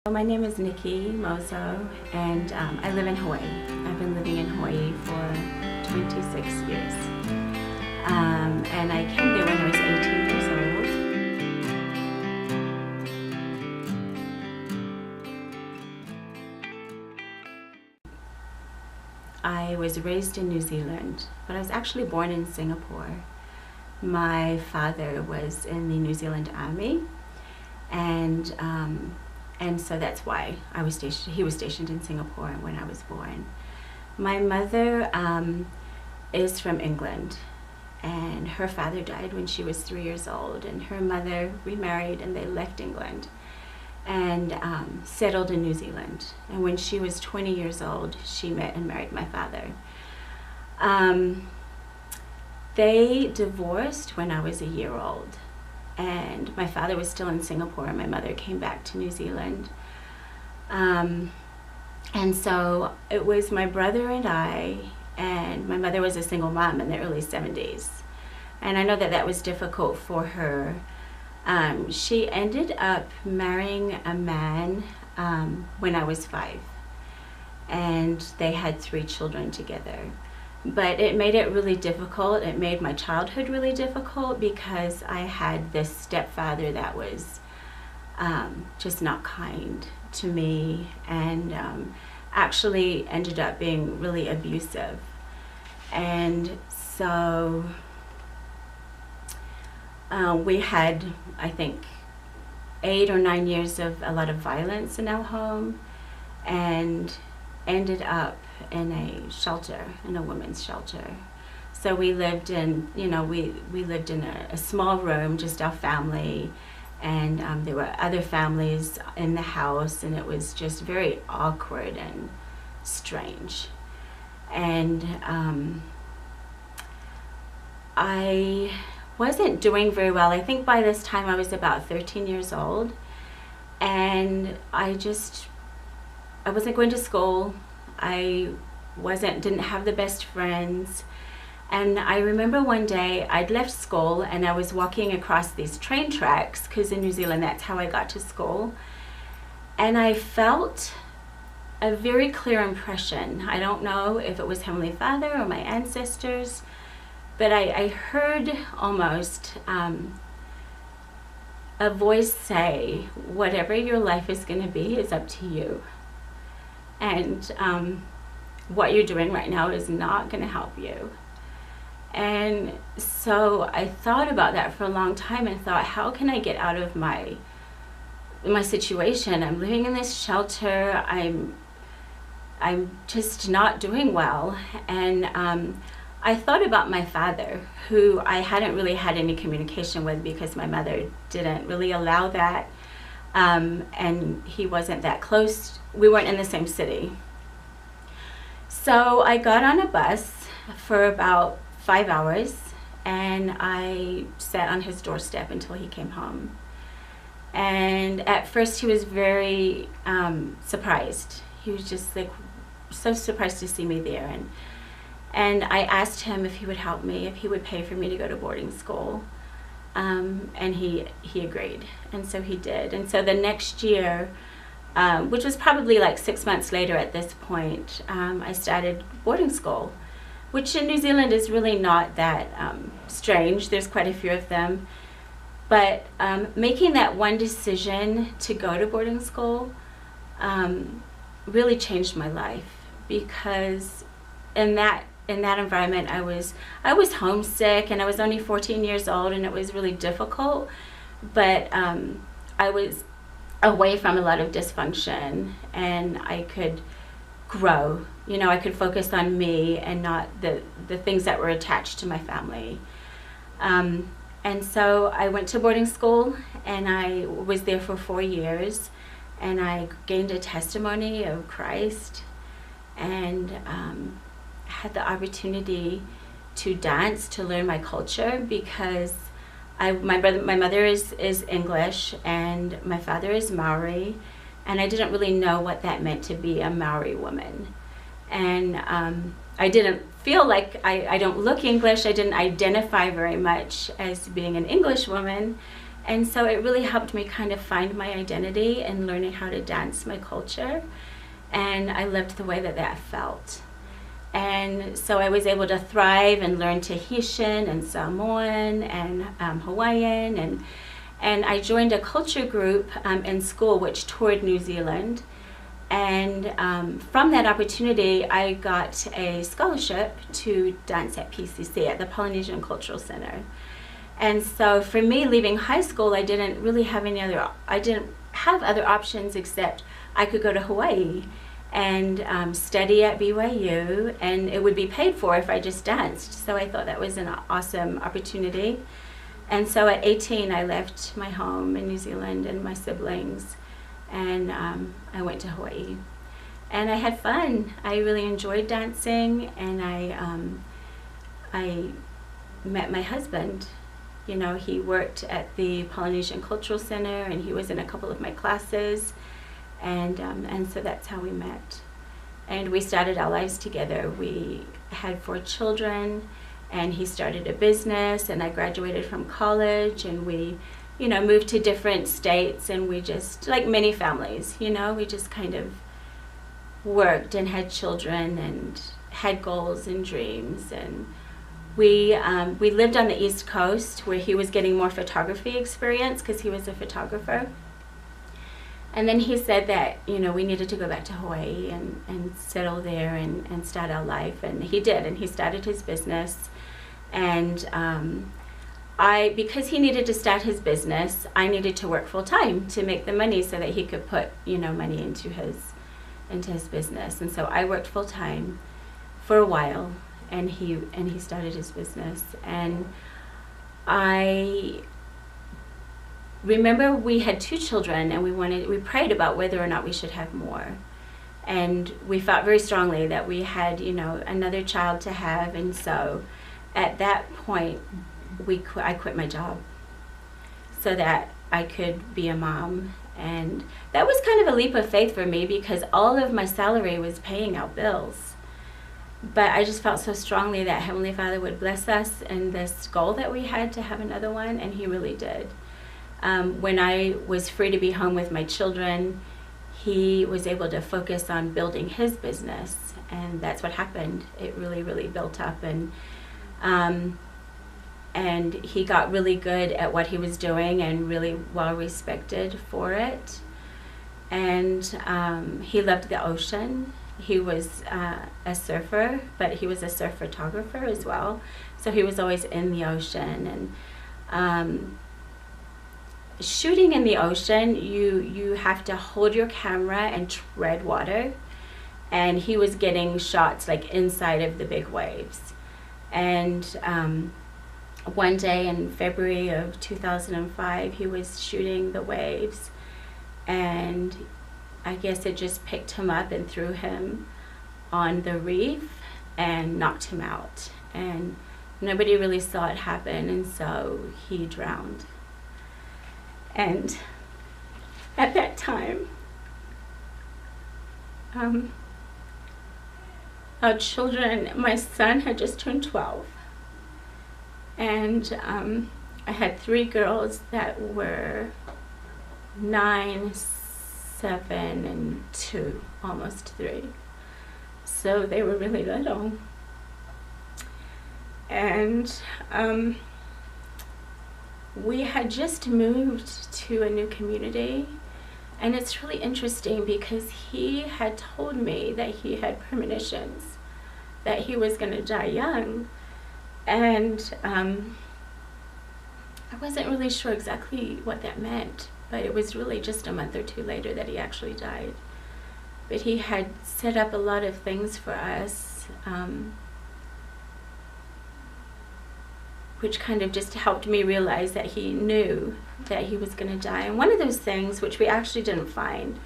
My name is Nikki Mozo, and I live in Hawaii. I've been living in Hawaii for 26 years. And I came there when I was 18 years old. I was raised in New Zealand, but I was actually born in Singapore. My father was in the New Zealand Army, and so that's why he was stationed in Singapore when I was born. My mother is from England, and her father died when she was 3 years old, and her mother remarried and they left England and settled in New Zealand. And when she was 20 years old, she met and married my father. They divorced when I was a year old. And my father was still in Singapore and my mother came back to New Zealand. And so it was my brother and I, and my mother was a single mom in the early 70s. And I know that that was difficult for her. She ended up marrying a man when I was 5. And they had 3 children together. But it made it really difficult. It made my childhood really difficult because I had this stepfather that was just not kind to me, and actually ended up being really abusive. And so we had, I think, 8 or 9 years of a lot of violence in our home, and ended up in a shelter, in a women's shelter. So we lived in, we lived in a small room, just our family, and there were other families in the house, and it was just very awkward and strange. And I wasn't doing very well. I think by this time I was about 13 years old, and I wasn't going to school. I didn't have the best friends. And I remember one day I'd left school and I was walking across these train tracks, because in New Zealand that's how I got to school. And I felt a very clear impression. I don't know if it was Heavenly Father or my ancestors, but I heard almost a voice say, whatever your life is going to be is up to you. And what you're doing right now is not going to help you. And so I thought about that for a long time and thought, how can I get out of my situation? I'm living in this shelter. I'm just not doing well. And I thought about my father, who I hadn't really had any communication with because my mother didn't really allow that. And he wasn't that close. We weren't in the same city. So I got on a bus for about 5 hours, and I sat on his doorstep until he came home. And at first he was very surprised. He was just like so surprised to see me there. And I asked him if he would help me, if he would pay for me to go to boarding school. And he agreed, and so he did. And so the next year, which was probably like 6 months later at this point, I started boarding school, which in New Zealand is really not that strange. There's quite a few of them. But making that one decision to go to boarding school really changed my life, because in that environment I was homesick, and I was only 14 years old, and it was really difficult. But I was away from a lot of dysfunction, and I could grow. I could focus on me and not the things that were attached to my family. And so I went to boarding school, and I was there for 4 years, and I gained a testimony of Christ, and had the opportunity to dance, to learn my culture, because my mother is English and my father is Maori, and I didn't really know what that meant to be a Maori woman. And I didn't feel like, I don't look English. I didn't identify very much as being an English woman. And so it really helped me kind of find my identity and learning how to dance my culture. And I loved the way that that felt. And so I was able to thrive and learn Tahitian and Samoan and Hawaiian. And I joined a culture group in school which toured New Zealand. And from that opportunity, I got a scholarship to dance at PCC, at the Polynesian Cultural Center. And so for me, leaving high school, I didn't have other options except I could go to Hawaii and study at BYU, and it would be paid for if I just danced. So I thought that was an awesome opportunity. And so at 18, I left my home in New Zealand and my siblings, and I went to Hawaii. And I had fun. I really enjoyed dancing, and I met my husband. You know, he worked at the Polynesian Cultural Center, and he was in a couple of my classes, and so that's how we met. And we started our lives together. We had 4 children, and he started a business, and I graduated from college, and we, you know, moved to different states, and we just, like many families, you know, we just kind of worked and had children and had goals and dreams. And we lived on the East Coast, where he was getting more photography experience because he was a photographer. And then he said that, you know, we needed to go back to Hawaii and settle there and start our life. And he did, and he started his business. And because he needed to start his business, I needed to work full time to make the money so that he could put, you know, money into his business. And so I worked full time for a while, and he started his business. And I remember we had 2 children, and we prayed about whether or not we should have more. And we felt very strongly that we had, you know, another child to have. And so at that point, I quit my job so that I could be a mom. And that was kind of a leap of faith for me, because all of my salary was paying out bills. But I just felt so strongly that Heavenly Father would bless us in this goal that we had to have another one, and He really did. When I was free to be home with my children, He was able to focus on building His business, and that's what happened. It really, really built up, and he got really good at what he was doing and really well respected for it. And he loved the ocean. He was a surfer, but he was a surf photographer as well. So he was always in the ocean. And shooting in the ocean, you have to hold your camera and tread water. And he was getting shots like inside of the big waves. And one day in February of 2005, he was shooting the waves, and I guess it just picked him up and threw him on the reef and knocked him out. And nobody really saw it happen, and so he drowned. And at that time, our children, my son had just turned 12. And I had 3 girls that were 9, 7, and 2, almost 3. So they were really little. And we had just moved to a new community. And it's really interesting because he had told me that he had premonitions, that he was going to die young. And I wasn't really sure exactly what that meant, but it was really just a month or 2 later that he actually died. But he had set up a lot of things for us, which kind of just helped me realize that he knew that he was going to die. And one of those things, which we actually didn't find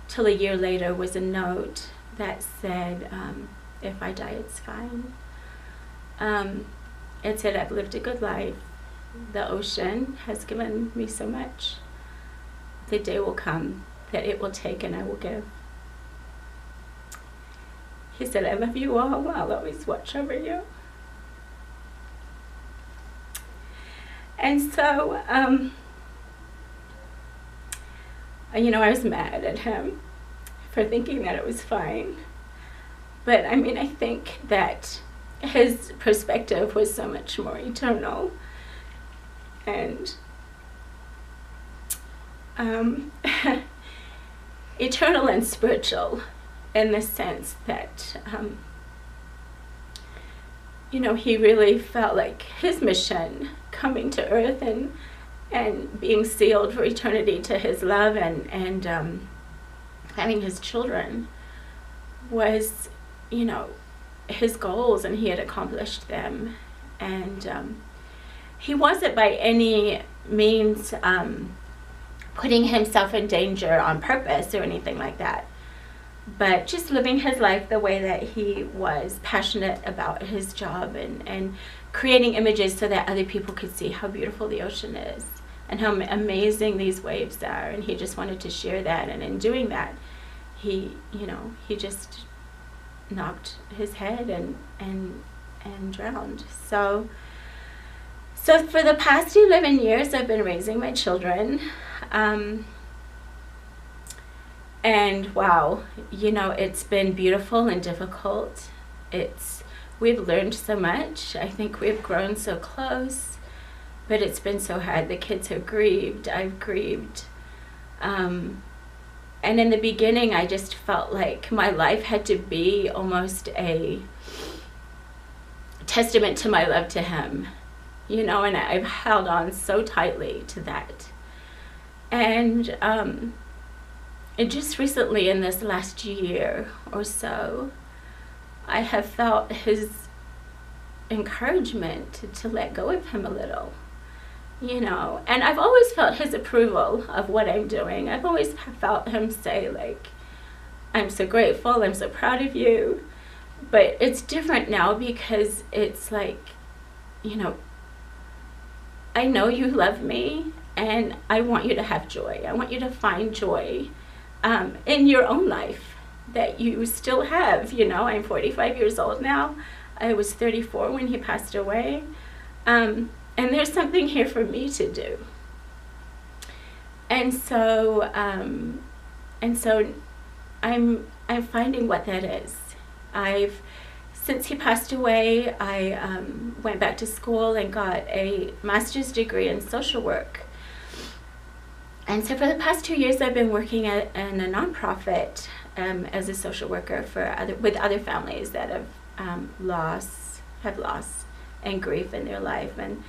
till a year later, was a note that said, if I die, it's fine. It said, I've lived a good life. The ocean has given me so much. The day will come that it will take and I will give. He said, I love you all. I'll always watch over you. And so I was mad at him for thinking that it was fine. But I mean, I think that his perspective was so much more eternal and eternal and spiritual, in the sense that he really felt like his mission coming to earth and being sealed for eternity to his love and having his children was his goals, and he had accomplished them. And he wasn't by any means putting himself in danger on purpose or anything like that, but just living his life the way that he was passionate about his job and creating images so that other people could see how beautiful the ocean is and how amazing these waves are. And he just wanted to share that, and in doing that, he just knocked his head and drowned. So for the past 11 years, I've been raising my children. And wow, it's been beautiful and difficult. We've learned so much. I think we've grown so close, but it's been so hard. The kids have grieved. I've grieved. And in the beginning, I just felt like my life had to be almost a testament to my love to him, and I've held on so tightly to that. And just recently, in this last year or so, I have felt his encouragement to let go of him a little, and I've always felt his approval of what I'm doing. I've always felt him say, like, I'm so grateful, I'm so proud of you. But it's different now, because it's like, I know you love me, and I want you to have joy. I want you to find joy in your own life that you still have. I'm 45 years old now. I was 34 when he passed away. And there's something here for me to do. And so I'm finding what that is. Since he passed away, I went back to school and got a master's degree in social work. And so for the past 2 years, I've been working in a nonprofit as a social worker with other families that have loss and grief in their life. And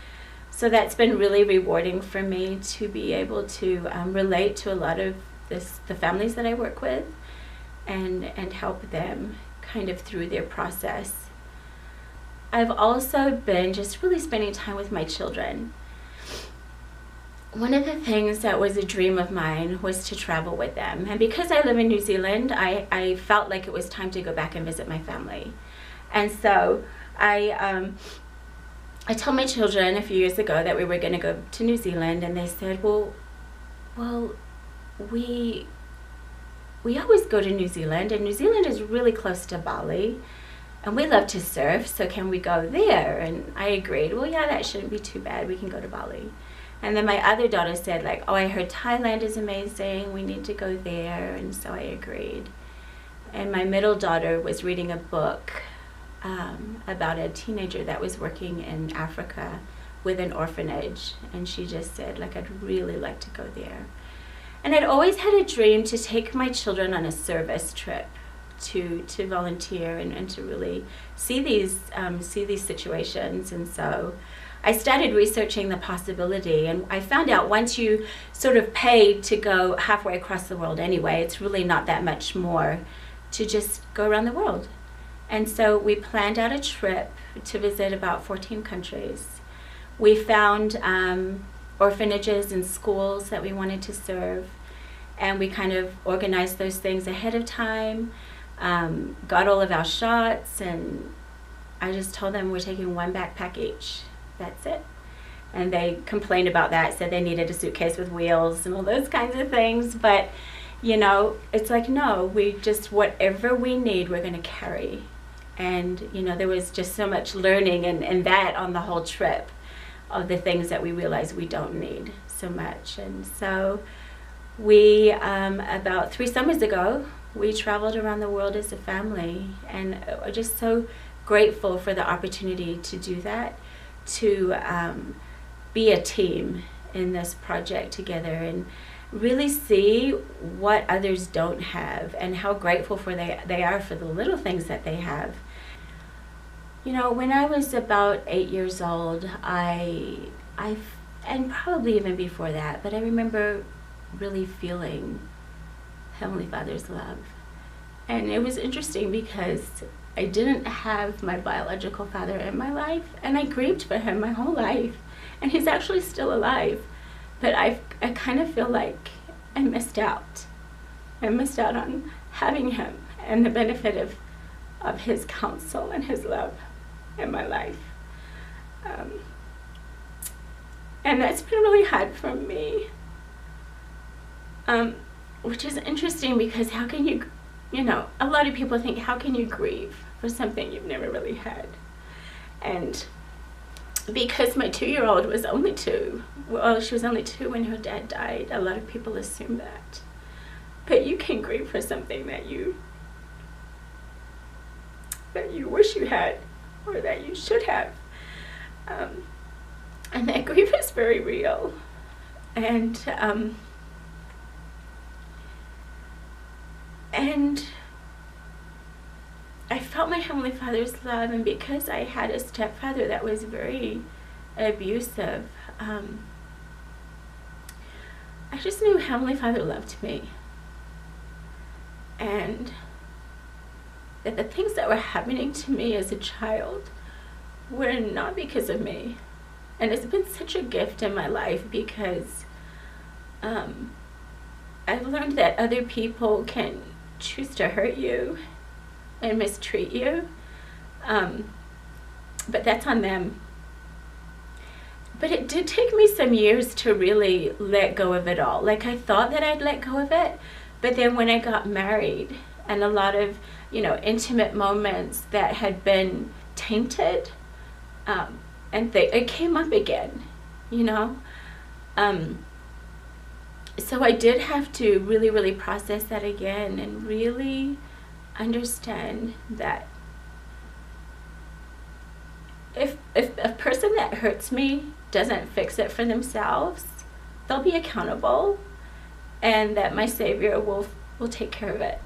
so that's been really rewarding for me to be able to relate to a lot of the families that I work with and help them kind of through their process. I've also been just really spending time with my children. One of the things that was a dream of mine was to travel with them. And because I live in New Zealand, I felt like it was time to go back and visit my family. And so I told my children a few years ago that we were going to go to New Zealand, and they said, well, we always go to New Zealand, and New Zealand is really close to Bali, and we love to surf, so can we go there? And I agreed, well, yeah, that shouldn't be too bad. We can go to Bali. And then my other daughter said, like, oh, I heard Thailand is amazing. We need to go there. And so I agreed. And my middle daughter was reading a book about a teenager that was working in Africa with an orphanage. And she just said, like, I'd really like to go there. And I'd always had a dream to take my children on a service trip to volunteer and to really see these situations. And so I started researching the possibility, and I found out once you sort of pay to go halfway across the world anyway, it's really not that much more to just go around the world. And so we planned out a trip to visit about 14 countries. We found orphanages and schools that we wanted to serve, and we kind of organized those things ahead of time, got all of our shots, and I just told them we're taking one backpack each. That's it. And they complained about that, said they needed a suitcase with wheels and all those kinds of things. But, it's like, no, we just, whatever we need, we're going to carry. And, there was just so much learning and that on the whole trip of the things that we realized we don't need so much. And so We, about 3 summers ago, we traveled around the world as a family, and we're just so grateful for the opportunity to do that, to be a team in this project together and really see what others don't have and how grateful they are for the little things that they have. You know, when I was about 8 years old, and probably even before that, but I remember really feeling Heavenly Father's love. And it was interesting because I didn't have my biological father in my life, and I grieved for him my whole life, and he's actually still alive. But I kind of feel like I missed out. I missed out on having him and the benefit of his counsel and his love in my life. And that's been really hard for me. Which is interesting because how can you know, a lot of people think, how can you grieve for something you've never really had? And because my 2-year-old was only 2, well, she was only 2 when her dad died, a lot of people assume that. But you can grieve for something that you wish you had, or that you should have. And that grief is very real. And I felt my Heavenly Father's love, and because I had a stepfather that was very abusive, I just knew Heavenly Father loved me. And that the things that were happening to me as a child were not because of me. And it's been such a gift in my life because I've learned that other people can choose to hurt you and mistreat you, but that's on them. But it did take me some years to really let go of it all. Like, I thought that I'd let go of it, but then when I got married and a lot of, you know, intimate moments that had been tainted, and it came up again, you know. So I did have to really, really process that again and really understand that if a person that hurts me doesn't fix it for themselves, they'll be accountable, and that my Savior will take care of it,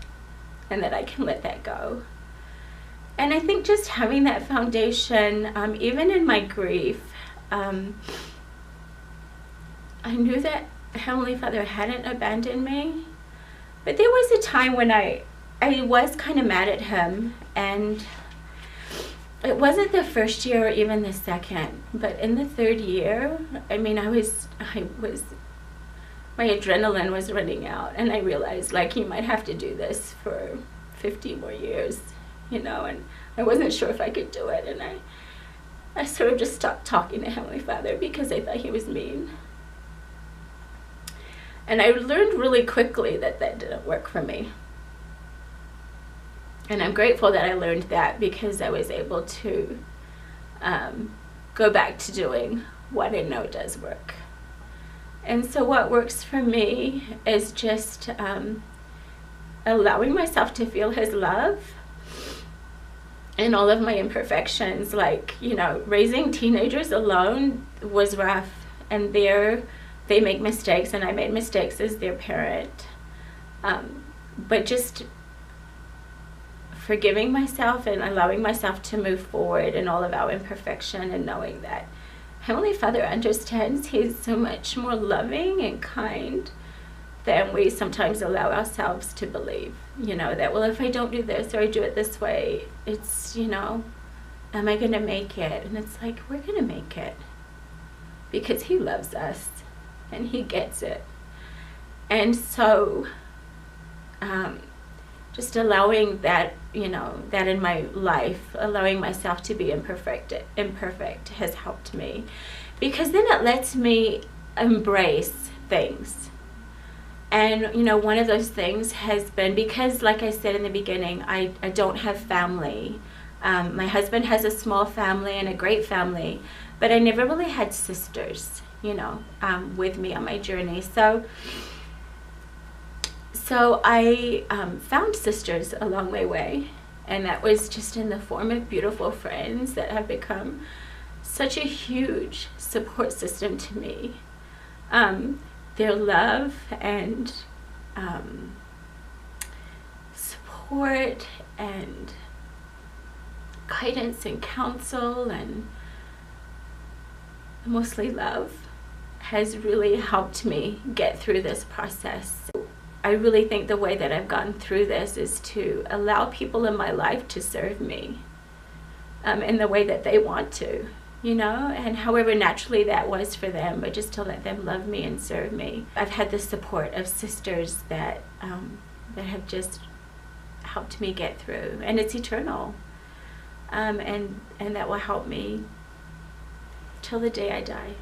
and that I can let that go. And I think just having that foundation, even in my grief, I knew that Heavenly Father hadn't abandoned me. But there was a time when I was kind of mad at him, and it wasn't the first year or even the second, but in the 3rd year, I mean, my adrenaline was running out, and I realized, like, you might have to do this for 50 more years, you know, and I wasn't sure if I could do it, and I sort of just stopped talking to Heavenly Father because I thought he was mean. And I learned really quickly that didn't work for me. And I'm grateful that I learned that, because I was able to go back to doing what I know does work. And so what works for me is just allowing myself to feel his love and all of my imperfections. Like, you know, raising teenagers alone was rough, and they make mistakes, and I made mistakes as their parent. But just forgiving myself and allowing myself to move forward in all of our imperfection, and knowing that Heavenly Father understands. He's so much more loving and kind than we sometimes allow ourselves to believe. You know, that, well, if I don't do this or I do it this way, it's, you know, am I going to make it? And it's like, we're going to make it, because he loves us and he gets it. And so just allowing that, you know, that in my life, allowing myself to be imperfect has helped me, because then it lets me embrace things. And, you know, one of those things has been, because like I said in the beginning, I don't have family. My husband has a small family and a great family, but I never really had sisters, you know, with me on my journey. So So I found sisters along my way, and that was just in the form of beautiful friends that have become such a huge support system to me. Their love and support and guidance and counsel, and mostly love, has really helped me get through this process. I really think the way that I've gotten through this is to allow people in my life to serve me in the way that they want to, you know, and however naturally that was for them, but just to let them love me and serve me. I've had the support of sisters that have just helped me get through, and it's eternal, and that will help me till the day I die.